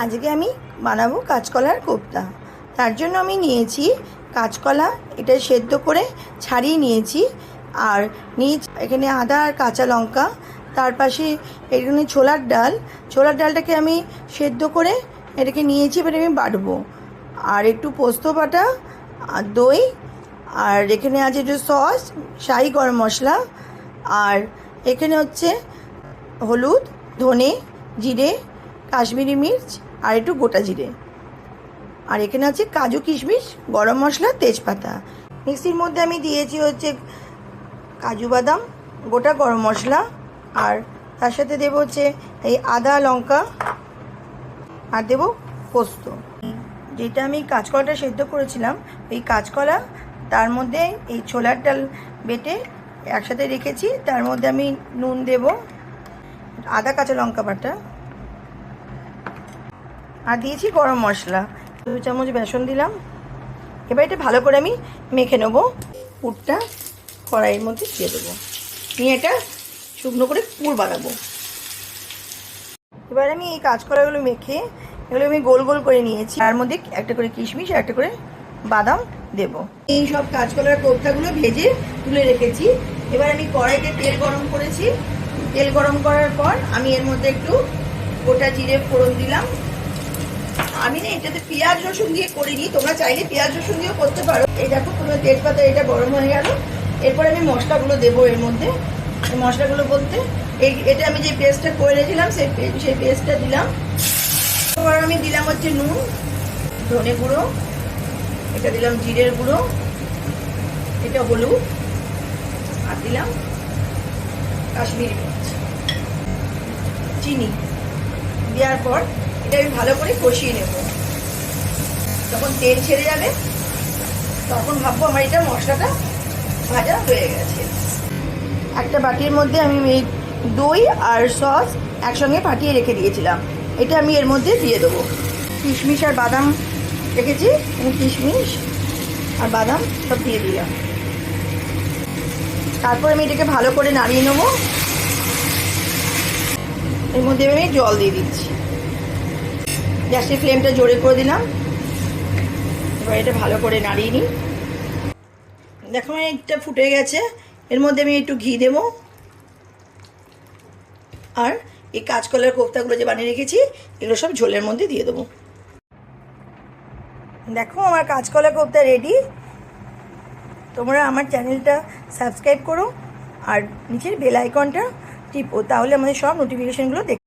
আজকে আমি বানাবো কাঁচকলার কোপ্তা। তার জন্য আমি নিয়েছি কাঁচকলা, এটা সেদ্ধ করে ছাড়িয়ে নিয়েছি। আর নিয়েছি এখানে আদা আর কাঁচা লঙ্কা। তার পাশে এখানে ছোলার ডালটাকে আমি সেদ্ধ করে এটাকে নিয়েছি, এবার আমি বাটবো। আর একটু পোস্ত বাটা আর দই, আর এখানে আছে একটু সস, শাহি গরম মশলা, আর এখানে হচ্ছে হলুদ, ধনে, জিরে, কাশ্মীরি মির্চ আর একটু গোটা জিরে, আর এখানে আছে কাজু, কিশমিশ, গরম মশলা, তেজপাতা। মিক্সির মধ্যে আমি দিয়েছি হচ্ছে কাজু বাদাম, গোটা গরম মশলা, আর তার সাথে দেবো হচ্ছে এই আদা লঙ্কা, আর দেবো পোস্ত। যেটা আমি কাঁচকলাটা সেদ্ধ করেছিলাম, এই কাঁচকলা তার মধ্যে এই ছোলার ডাল বেটে একসাথে রেখেছি, তার মধ্যে আমি নুন দেব, আদা কাঁচা লঙ্কা বাটা, আর দিয়েছি গরম মশলা, 2 চামচ বেসন দিলাম। এবার এটা ভালো করে আমি মেখে নেবো। পুরটা কড়াইয়ের মধ্যে দিয়ে দেবো, নিয়ে এটা শুকনো করে পুর বানাবো। এবার আমি এই কাঁচকলাগুলো মেখে এগুলো আমি গোল গোল করে নিয়েছি, তার মধ্যে একটা করে কিশমিশ আর একটা করে বাদাম দেব। এই সব কাঁচকলার কোপ্তাগুলো ভেজে তুলে রেখেছি। এবার আমি কড়াইতে তেল গরম করেছি। তেল গরম করার পর আমি এর মধ্যে একটু গোটা জিরে ফোড়ন দিলাম। আমি না এটাতে পেঁয়াজ রসুন দিয়ে করিনি, তোমরা চাইলে পেঁয়াজ রসুন দিয়েও করতে পারো। এই দেখো পুরো তেজপাতা এটা গরম হয়ে গেল। এরপরে আমি মশলাগুলো দেবো এর মধ্যে। মশলাগুলো বলতে এটা আমি যে পেস্টটা করে রেখেছিলাম সেই পেস্টটা দিলাম। এবার আমি দিলাম হচ্ছে নুন, ধনে গুঁড়ো, এটা দিলাম জিরের গুঁড়ো, এটা হলুদ, আর দিলাম কাশ্মীরি মির্চ, চিনি দেওয়ার পর এটা আমি ভালো করে কষিয়ে নেব। যখন তেল ছেড়ে যাবে তখন ভাববো আমার এটা মশলাটা ভাজা হয়ে গেছে। একটা বাটির মধ্যে আমি এই দই আর সস একসঙ্গে ফাটিয়ে রেখে দিয়েছিলাম, এটা আমি এর মধ্যে দিয়ে দেবো। কিশমিশ আর বাদাম রেখেছি, আমি কিশমিশ আর বাদাম সব দিয়ে দিলাম। তারপর আমি এটাকে ভালো করে নাড়িয়ে নেবো। এর মধ্যে আমি জল দিয়ে দিচ্ছি, গ্যাসের ফ্লেমটা জোরে করে দিলাম। এবার এটা ভালো করে নাড়িয়ে নিই। দেখো এটা ফুটে গেছে, এর মধ্যে আমি একটু ঘি দেবো, আর এই কাঁচকলার কোপ্তাগুলো যে বানিয়ে রেখেছি এগুলো সব ঝোলের মধ্যে দিয়ে দেবো। দেখো আমার কাঁচকলা কোপ্তা রেডি। তোমরা আমার চ্যানেলটা সাবস্ক্রাইব করো আর নিচের বেল আইকনটা টিপো, তাহলে আমাদের সব নোটিফিকেশানগুলো